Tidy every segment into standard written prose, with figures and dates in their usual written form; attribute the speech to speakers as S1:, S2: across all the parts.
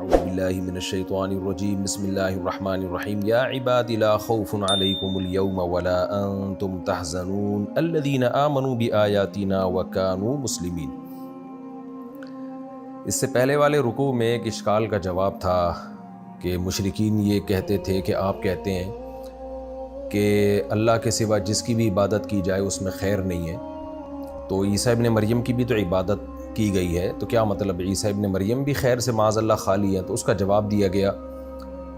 S1: اعوذ باللہ من الشیطان الرجیم بسم اللہ الرحمن الرحیم یا عباد لا خوف علیکم اليوم ولا انتم تحزنون الذین آمنوا بآیاتنا وکانوا مسلمین۔ اس سے پہلے والے رکوع میں ایک اشکال کا جواب تھا کہ مشرکین یہ کہتے تھے کہ آپ کہتے ہیں کہ اللہ کے سوا جس کی بھی عبادت کی جائے اس میں خیر نہیں ہے، تو عیسیٰ ابن مریم کی بھی تو عبادت کی گئی ہے، تو کیا مطلب عیسیٰ ابن مریم بھی خیر سے معاذ اللہ خالی ہیں؟ تو اس کا جواب دیا گیا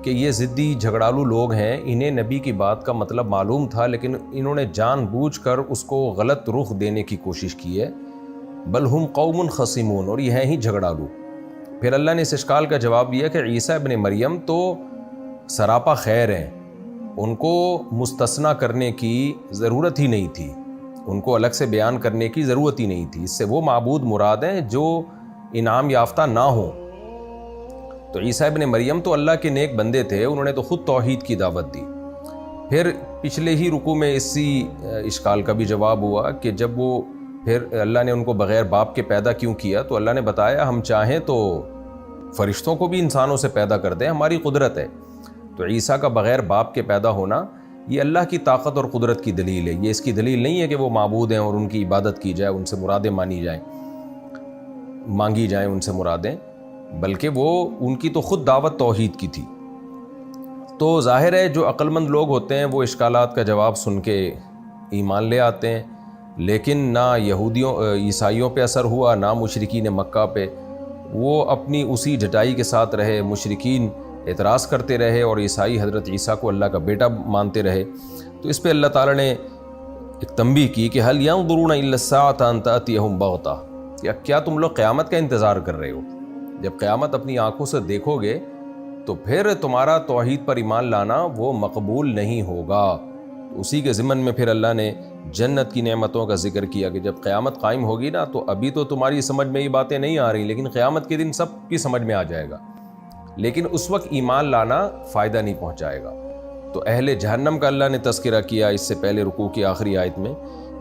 S1: کہ یہ ضدی جھگڑالو لوگ ہیں، انہیں نبی کی بات کا مطلب معلوم تھا لیکن انہوں نے جان بوجھ کر اس کو غلط رخ دینے کی کوشش کی ہے، بل ہم قوم خصمون، اور یہ ہیں ہی جھگڑالو۔ پھر اللہ نے اس اشکال کا جواب دیا کہ عیسیٰ ابن مریم تو سراپا خیر ہیں، ان کو مستثنیٰ کرنے کی ضرورت ہی نہیں تھی، ان کو الگ سے بیان کرنے کی ضرورت ہی نہیں تھی، اس سے وہ معبود مراد ہیں جو انعام یافتہ نہ ہوں۔ تو عیسیٰ ابن مریم تو اللہ کے نیک بندے تھے، انہوں نے تو خود توحید کی دعوت دی۔ پھر پچھلے ہی رکوع میں اسی اشکال کا بھی جواب ہوا کہ جب وہ پھر اللہ نے ان کو بغیر باپ کے پیدا کیوں کیا، تو اللہ نے بتایا ہم چاہیں تو فرشتوں کو بھی انسانوں سے پیدا کر دیں، ہماری قدرت ہے۔ تو عیسیٰ کا بغیر باپ کے پیدا ہونا یہ اللہ کی طاقت اور قدرت کی دلیل ہے، یہ اس کی دلیل نہیں ہے کہ وہ معبود ہیں اور ان کی عبادت کی جائے، ان سے مرادیں مانگی جائیں ان سے مرادیں، بلکہ وہ ان کی تو خود دعوت توحید کی تھی۔ تو ظاہر ہے جو عقل مند لوگ ہوتے ہیں وہ اشکالات کا جواب سن کے ایمان لے آتے ہیں، لیکن نہ یہودیوں عیسائیوں پہ اثر ہوا نہ مشرکین مکہ پہ، وہ اپنی اسی جھٹائی کے ساتھ رہے، مشرکین اعتراض کرتے رہے اور عیسائی حضرت عیسیٰ کو اللہ کا بیٹا مانتے رہے۔ تو اس پہ اللہ تعالیٰ نے ایک تنبیہ کی کہ هل ينظرون الا الساعة ان تأتيهم بغتة، کیا تم لوگ قیامت کا انتظار کر رہے ہو؟ جب قیامت اپنی آنکھوں سے دیکھو گے تو پھر تمہارا توحید پر ایمان لانا وہ مقبول نہیں ہوگا۔ اسی کے ضمن میں پھر اللہ نے جنت کی نعمتوں کا ذکر کیا کہ جب قیامت قائم ہوگی نا تو ابھی تو تمہاری سمجھ میں یہ باتیں نہیں آ رہی، لیکن قیامت کے دن سب کی سمجھ میں آ جائے گا، لیکن اس وقت ایمان لانا فائدہ نہیں پہنچائے گا۔ تو اہل جہنم کا اللہ نے تذکرہ کیا اس سے پہلے رکوع کی آخری آیت میں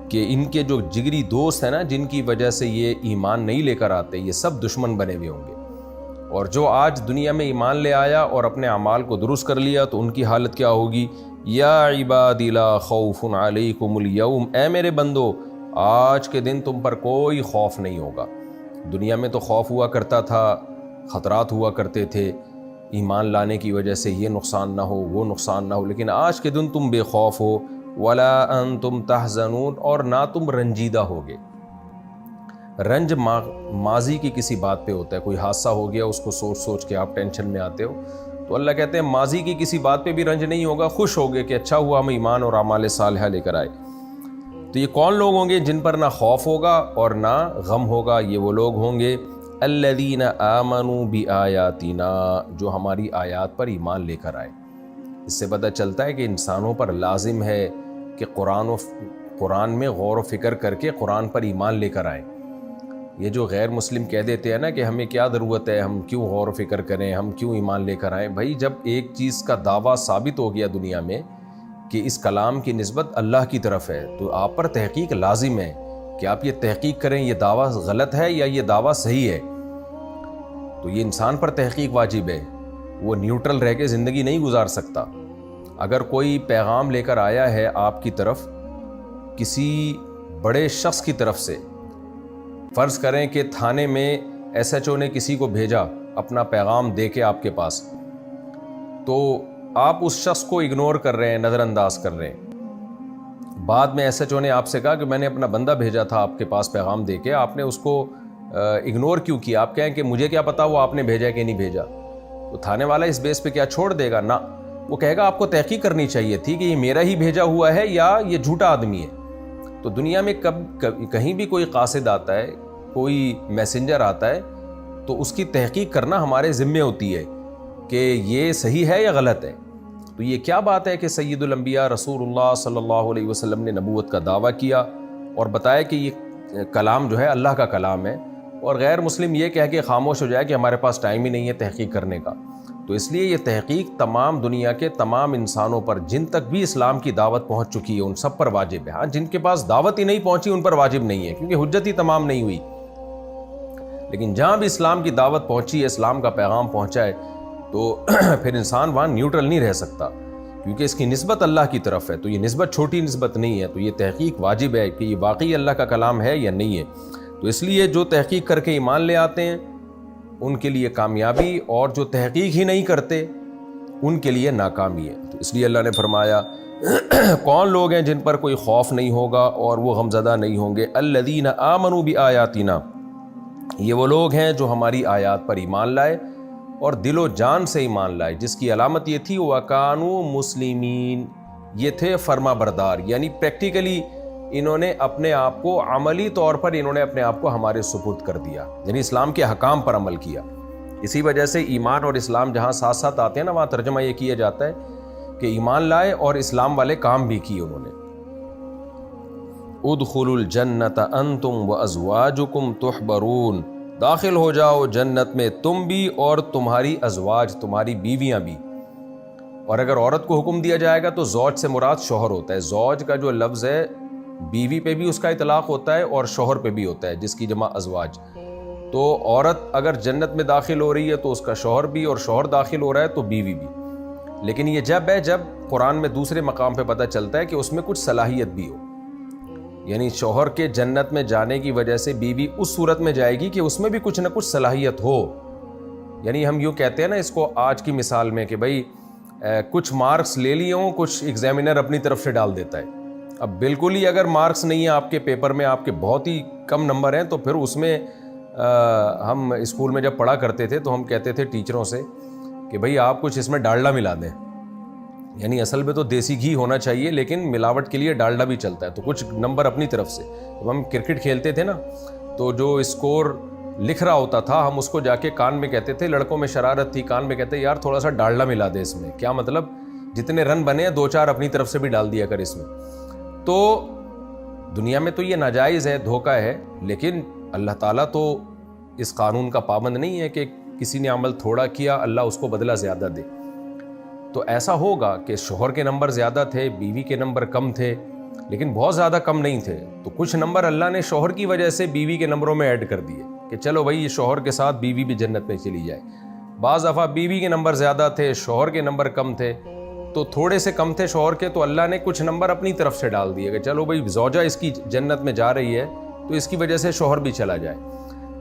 S1: کہ ان کے جو جگری دوست ہیں نا، جن کی وجہ سے یہ ایمان نہیں لے کر آتے، یہ سب دشمن بنے ہوئے ہوں گے، اور جو آج دنیا میں ایمان لے آیا اور اپنے اعمال کو درست کر لیا تو ان کی حالت کیا ہوگی؟ یا عباد لا خوف علیکم اليوم، اے میرے بندو آج کے دن تم پر کوئی خوف نہیں ہوگا۔ دنیا میں تو خوف ہوا کرتا تھا، خطرات ہوا کرتے تھے، ایمان لانے کی وجہ سے یہ نقصان نہ ہو وہ نقصان نہ ہو، لیکن آج کے دن تم بے خوف ہو، ولا انتم تحزنون، اور نہ تم رنجیدہ ہوگے۔ رنج ماضی کی کسی بات پہ ہوتا ہے، کوئی حادثہ ہو گیا اس کو سوچ سوچ کے آپ ٹینشن میں آتے ہو، تو اللہ کہتے ہیں ماضی کی کسی بات پہ بھی رنج نہیں ہوگا، خوش ہوگے کہ اچھا ہوا ہم ایمان اور اعمال صالحہ لے کر آئے۔ تو یہ کون لوگ ہوں گے جن پر نہ خوف ہوگا اور نہ غم ہوگا؟ یہ وہ لوگ ہوں گے الذین آمنوا بآیاتنا، جو ہماری آیات پر ایمان لے کر آئے۔ اس سے پتہ چلتا ہے کہ انسانوں پر لازم ہے کہ قرآن میں غور و فکر کر کے قرآن پر ایمان لے کر آئیں۔ یہ جو غیر مسلم کہہ دیتے ہیں نا کہ ہمیں کیا ضرورت ہے، ہم کیوں غور و فکر کریں، ہم کیوں ایمان لے کر آئیں؟ بھائی جب ایک چیز کا دعویٰ ثابت ہو گیا دنیا میں کہ اس کلام کی نسبت اللہ کی طرف ہے، تو آپ پر تحقیق لازم ہے کہ آپ یہ تحقیق کریں یہ دعویٰ غلط ہے یا یہ دعویٰ صحیح ہے۔ تو یہ انسان پر تحقیق واجب ہے، وہ نیوٹرل رہ کے زندگی نہیں گزار سکتا۔ اگر کوئی پیغام لے کر آیا ہے آپ کی طرف کسی بڑے شخص کی طرف سے، فرض کریں کہ تھانے میں ایس ایچ او نے کسی کو بھیجا اپنا پیغام دے کے آپ کے پاس، تو آپ اس شخص کو اگنور کر رہے ہیں، نظر انداز کر رہے ہیں۔ بعد میں ایس ایچ او نے آپ سے کہا کہ میں نے اپنا بندہ بھیجا تھا آپ کے پاس پیغام دے کے، آپ نے اس کو اگنور کیوں کیا؟ آپ کہیں کہ مجھے کیا پتا وہ آپ نے بھیجا کہ نہیں بھیجا؟ تو تھانے والا اس بیس پہ کیا چھوڑ دے گا؟ نہ، وہ کہے گا آپ کو تحقیق کرنی چاہیے تھی کہ یہ میرا ہی بھیجا ہوا ہے یا یہ جھوٹا آدمی ہے۔ تو دنیا میں کہیں بھی کوئی قاصد آتا ہے، کوئی میسنجر آتا ہے، تو اس کی تحقیق کرنا ہمارے ذمے ہوتی ہے کہ یہ صحیح ہے یا غلط ہے۔ تو یہ کیا بات ہے کہ سید الانبیاء رسول اللہ صلی اللہ علیہ وسلم نے نبوت کا دعویٰ کیا اور بتایا کہ یہ کلام جو ہے اللہ کا کلام ہے، اور غیر مسلم یہ کہہ کے خاموش ہو جائے کہ ہمارے پاس ٹائم ہی نہیں ہے تحقیق کرنے کا۔ تو اس لیے یہ تحقیق تمام دنیا کے تمام انسانوں پر، جن تک بھی اسلام کی دعوت پہنچ چکی ہے ان سب پر واجب ہے۔ ہاں، جن کے پاس دعوت ہی نہیں پہنچی ان پر واجب نہیں ہے، کیونکہ حجت ہی تمام نہیں ہوئی۔ لیکن جہاں بھی اسلام کی دعوت پہنچی ہے، اسلام کا پیغام پہنچا ہے، تو پھر انسان وہاں نیوٹرل نہیں رہ سکتا، کیونکہ اس کی نسبت اللہ کی طرف ہے، تو یہ نسبت چھوٹی نسبت نہیں ہے، تو یہ تحقیق واجب ہے کہ یہ واقعی اللہ کا کلام ہے یا نہیں ہے۔ تو اس لیے جو تحقیق کر کے ایمان لے آتے ہیں ان کے لیے کامیابی، اور جو تحقیق ہی نہیں کرتے ان کے لیے ناکامی ہے۔ تو اس لیے اللہ نے فرمایا کون لوگ ہیں جن پر کوئی خوف نہیں ہوگا اور وہ غمزدہ نہیں ہوں گے؟ الذین آمنوا بآیاتنا، یہ وہ لوگ ہیں جو ہماری آیات پر ایمان لائے اور دل و جان سے ایمان لائے، جس کی علامت یہ تھی وَكَانُوا مُسْلِمِينَ، یہ تھے فرما بردار، یعنی پریکٹیکلی انہوں نے اپنے آپ کو، عملی طور پر انہوں نے اپنے آپ کو ہمارے سپرد کر دیا، یعنی اسلام کے احکام پر عمل کیا۔ اسی وجہ سے ایمان اور اسلام جہاں ساتھ ساتھ آتے ہیں نا، وہاں ترجمہ یہ کیا جاتا ہے کہ ایمان لائے اور اسلام والے کام بھی کیے انہوں نے۔ ادخلوا الجنت انتم وازواجکم تحبرون، داخل ہو جاؤ جنت میں تم بھی اور تمہاری ازواج، تمہاری بیویاں بھی۔ اور اگر عورت کو حکم دیا جائے گا تو زوج سے مراد شوہر ہوتا ہے، زوج کا جو لفظ ہے بیوی پہ بھی اس کا اطلاق ہوتا ہے اور شوہر پہ بھی ہوتا ہے، جس کی جمع ازواج۔ تو عورت اگر جنت میں داخل ہو رہی ہے تو اس کا شوہر بھی، اور شوہر داخل ہو رہا ہے تو بیوی بھی۔ لیکن یہ جب ہے جب قرآن میں دوسرے مقام پہ پتہ چلتا ہے کہ اس میں کچھ صلاحیت بھی ہو، یعنی شوہر کے جنت میں جانے کی وجہ سے بیوی اس صورت میں جائے گی کہ اس میں بھی کچھ نہ کچھ صلاحیت ہو۔ یعنی ہم یوں کہتے ہیں نا اس کو آج کی مثال میں کہ بھائی کچھ مارکس لے لیے ہوں، کچھ ایگزامینر اپنی طرف سے ڈال دیتا ہے۔ اب بالکل ہی اگر مارکس نہیں ہیں آپ کے پیپر میں، آپ کے بہت ہی کم نمبر ہیں، تو پھر اس میں ہم اسکول میں جب پڑھا کرتے تھے تو ہم کہتے تھے ٹیچروں سے کہ بھئی آپ کچھ اس میں ڈالڈا ملا دیں، یعنی اصل میں تو دیسی گھی ہونا چاہیے لیکن ملاوٹ کے لیے ڈالڈا بھی چلتا ہے، تو کچھ نمبر اپنی طرف سے۔ جب ہم کرکٹ کھیلتے تھے نا تو جو اسکور لکھ رہا ہوتا تھا ہم اس کو جا کے کان میں کہتے تھے، لڑکوں میں شرارت تھی، کان میں کہتے یار تھوڑا سا ڈالڈا ملا دے اس میں۔ کیا مطلب؟ جتنے رن بنے ہیں 2-4 اپنی طرف سے بھی ڈال دیا کر اس میں۔ تو دنیا میں تو یہ ناجائز ہے، دھوکہ ہے، لیکن اللہ تعالیٰ تو اس قانون کا پابند نہیں ہے کہ کسی نے عمل تھوڑا کیا اللہ اس کو بدلہ زیادہ دے۔ تو ایسا ہوگا کہ شوہر کے نمبر زیادہ تھے، بیوی کے نمبر کم تھے، لیکن بہت زیادہ کم نہیں تھے، تو کچھ نمبر اللہ نے شوہر کی وجہ سے بیوی کے نمبروں میں ایڈ کر دیے کہ چلو بھائی یہ شوہر کے ساتھ بیوی بھی جنت میں چلی جائے۔ بعض دفعہ بیوی کے نمبر زیادہ تھے، شوہر کے نمبر کم تھے، تو تھوڑے سے کم تھے شوہر کے، تو اللہ نے کچھ نمبر اپنی طرف سے ڈال دیے کہ چلو بھائی زوجہ اس کی جنت میں جا رہی ہے تو اس کی وجہ سے شوہر بھی چلا جائے۔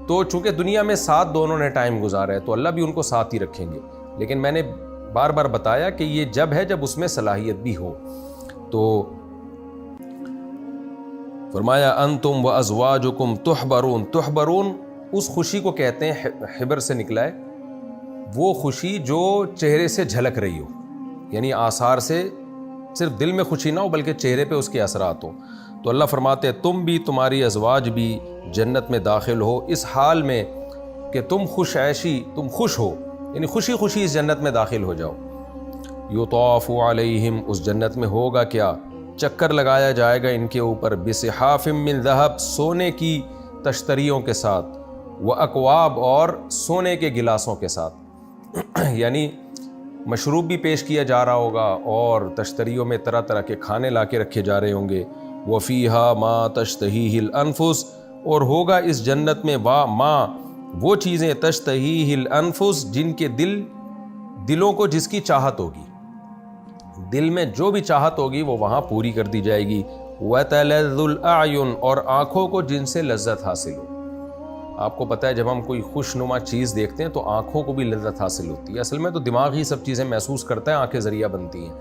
S1: تو چونکہ دنیا میں ساتھ دونوں نے ٹائم گزارا ہے تو اللہ بھی ان کو ساتھ ہی رکھیں گے، لیکن میں نے بار بار بتایا کہ یہ جب ہے جب اس میں صلاحیت بھی ہو۔ تو فرمایا انتم وازواجکم تحبرون، تحبرون اس خوشی کو کہتے ہیں، حبر سے نکلا ہے، وہ خوشی جو چہرے سے جھلک رہی ہو، یعنی آثار سے صرف دل میں خوشی نہ ہو بلکہ چہرے پہ اس کے اثرات ہوں۔ تو اللہ فرماتے ہیں تم بھی، تمہاری ازواج بھی جنت میں داخل ہو اس حال میں کہ تم خوش عیشی، تم خوش ہو، یعنی خوشی خوشی اس جنت میں داخل ہو جاؤ۔ یطاف علیہم، اس جنت میں ہوگا کیا؟ چکر لگایا جائے گا ان کے اوپر، بصحاف من ذہب، سونے کی تشتریوں کے ساتھ، واکواب، اور سونے کے گلاسوں کے ساتھ، یعنی مشروب بھی پیش کیا جا رہا ہوگا اور تشتریوں میں طرح طرح کے کھانے لا کے رکھے جا رہے ہوں گے۔ وفیہا ما تشتہیہ الانفس، اور ہوگا اس جنت میں ما وہ چیزیں تشتہیہ الانفس جن کے دلوں کو جس کی چاہت ہوگی، دل میں جو بھی چاہت ہوگی وہ وہاں پوری کر دی جائے گی۔ وتلذ الاعین، اور آنکھوں کو جن سے لذت حاصل ہو۔ آپ کو پتہ ہے جب ہم کوئی خوش نما چیز دیکھتے ہیں تو آنکھوں کو بھی لذت حاصل ہوتی ہے، اصل میں تو دماغ ہی سب چیزیں محسوس کرتا ہے، آنکھیں ذریعہ بنتی ہیں۔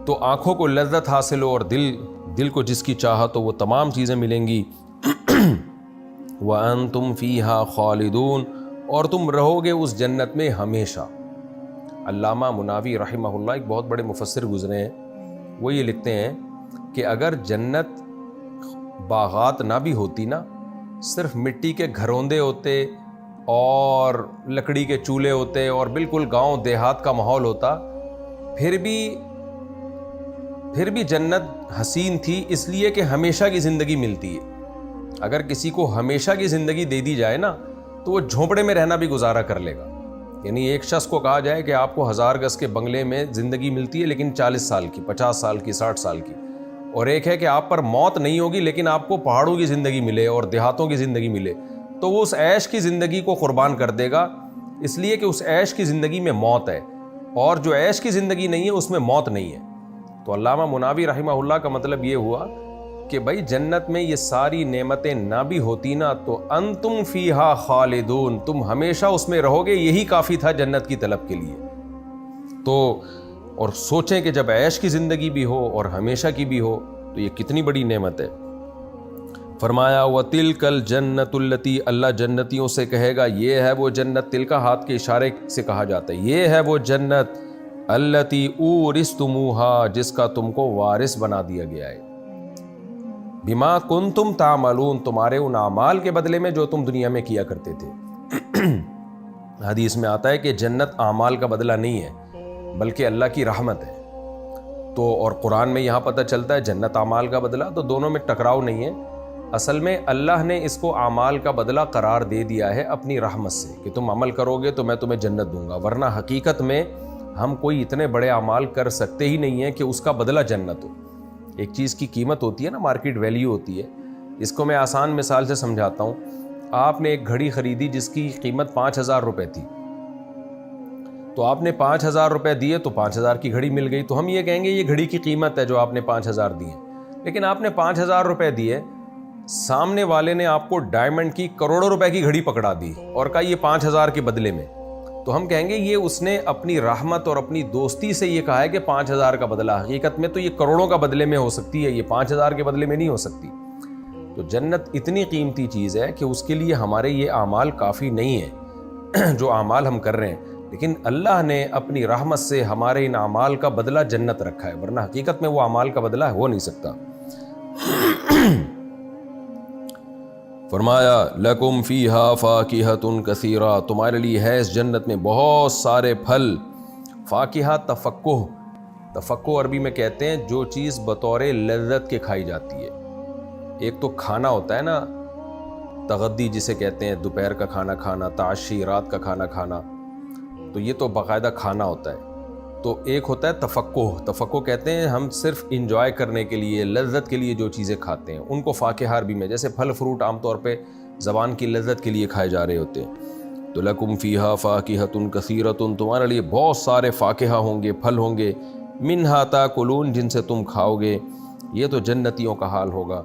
S1: تو آنکھوں کو لذت حاصل ہو اور دل کو جس کی چاہت ہو وہ تمام چیزیں ملیں گی۔ وَأَنْتُمْ فِيهَا خَالِدُونَ، اور تم رہو گے اس جنت میں ہمیشہ۔ علامہ مناوی رحمہ اللہ ایک بہت بڑے مفسر گزرے ہیں، وہ یہ لکھتے ہیں کہ اگر جنت باغات نہ بھی ہوتی نا، صرف مٹی کے گھروندے ہوتے اور لکڑی کے چولہے ہوتے اور بالکل گاؤں دیہات کا ماحول ہوتا، پھر بھی جنت حسین تھی، اس لیے کہ ہمیشہ کی زندگی ملتی ہے۔ اگر کسی کو ہمیشہ کی زندگی دے دی جائے نا تو وہ جھونپڑے میں رہنا بھی گزارا کر لے گا۔ یعنی ایک شخص کو کہا جائے کہ آپ کو 1000 گز کے بنگلے میں زندگی ملتی ہے لیکن 40 سال کی، 50 سال کی، 60 سال کی، اور ایک ہے کہ آپ پر موت نہیں ہوگی لیکن آپ کو پہاڑوں کی زندگی ملے اور دیہاتوں کی زندگی ملے، تو وہ اس عیش کی زندگی کو قربان کر دے گا، اس لیے کہ اس عیش کی زندگی میں موت ہے، اور جو عیش کی زندگی نہیں ہے اس میں موت نہیں ہے۔ تو علامہ مناوی رحمہ اللہ کا مطلب یہ ہوا کہ بھائی جنت میں یہ ساری نعمتیں نہ بھی ہوتی نا تو انتم فیہا خالدون، تم ہمیشہ اس میں رہو گے، یہی کافی تھا جنت کی طلب کے لیے۔ تو اور سوچیں کہ جب عیش کی زندگی بھی ہو اور ہمیشہ کی بھی ہو تو یہ کتنی بڑی نعمت ہے۔ فرمایا وَتِلْكَ الْجَنَّةُ الَّتِي، اللہ جنتیوں سے کہے گا یہ ہے وہ جنت، تل کا ہاتھ کے اشارے سے کہا جاتا ہے، یہ ہے وہ جنت الَّتِي أُورِثْتُمُوهَا، جس کا تم کو وارث بنا دیا گیا ہے، بِمَا كُنْتُمْ تَعْمَلُونَ، تمہارے ان اعمال کے بدلے میں جو تم دنیا میں کیا کرتے تھے۔ حدیث میں آتا ہے کہ جنت اعمال کا بدلہ نہیں ہے بلکہ اللہ کی رحمت ہے۔ تو اور قرآن میں یہاں پتہ چلتا ہے جنت اعمال کا بدلہ، تو دونوں میں ٹکراؤ نہیں ہے۔ اصل میں اللہ نے اس کو اعمال کا بدلہ قرار دے دیا ہے اپنی رحمت سے کہ تم عمل کرو گے تو میں تمہیں جنت دوں گا، ورنہ حقیقت میں ہم کوئی اتنے بڑے اعمال کر سکتے ہی نہیں ہیں کہ اس کا بدلہ جنت ہو۔ ایک چیز کی قیمت ہوتی ہے نا، مارکیٹ ویلیو ہوتی ہے۔ اس کو میں آسان مثال سے سمجھاتا ہوں۔ آپ نے ایک گھڑی خریدی جس کی قیمت 5,000 روپے تھی، تو آپ نے 5,000 روپے دیے تو 5,000 کی گھڑی مل گئی، تو ہم یہ کہیں گے یہ گھڑی کی قیمت ہے جو آپ نے 5,000 دی ہے۔ لیکن آپ نے 5,000 روپے دیے، سامنے والے نے آپ کو ڈائمنڈ کی کروڑوں روپے کی گھڑی پکڑا دی اور کہا یہ 5,000 کے بدلے میں، تو ہم کہیں گے یہ اس نے اپنی رحمت اور اپنی دوستی سے یہ کہا ہے کہ 5,000 کا بدلہ، حقیقت میں تو یہ کروڑوں کا بدلے میں ہو سکتی ہے، یہ 5,000 کے بدلے میں نہیں ہو سکتی۔ تو جنت اتنی قیمتی چیز ہے کہ اس کے لیے ہمارے یہ اعمال کافی نہیں ہیں جو اعمال ہم کر رہے ہیں، لیکن اللہ نے اپنی رحمت سے ہمارے ان اعمال کا بدلہ جنت رکھا ہے، ورنہ حقیقت میں وہ اعمال کا بدلہ ہو نہیں سکتا۔ فرمایا لَكُمْ فِيهَا فَاكِهَةٌ كَثِيرَةٌ، تمہارے لیے ہے اس جنت میں بہت سارے پھل۔ فاکہہ تفقہ عربی میں کہتے ہیں جو چیز بطور لذت کے کھائی جاتی ہے۔ ایک تو کھانا ہوتا ہے نا، تغدی جسے کہتے ہیں، دوپہر کا کھانا کھانا، تعشی رات کا کھانا کھانا، تو یہ تو باقاعدہ کھانا ہوتا ہے۔ تو ایک ہوتا ہے تفقہ کہتے ہیں ہم صرف انجوائے کرنے کے لیے، لذت کے لیے جو چیزیں کھاتے ہیں ان کو فاکہہ عربی میں، جیسے پھل فروٹ عام طور پہ زبان کی لذت کے لیے کھائے جا رہے ہوتے ہیں۔ تو لَكُمْ فِيهَا فَاكِهَةٌ كَثِيرَةٌ، تمہارے لیے بہت سارے فاکہہ ہوں گے، پھل ہوں گے، مِنْهَا تَأْكُلُونَ، جن سے تم کھاؤ گے۔ یہ تو جنتیوں کا حال ہوگا۔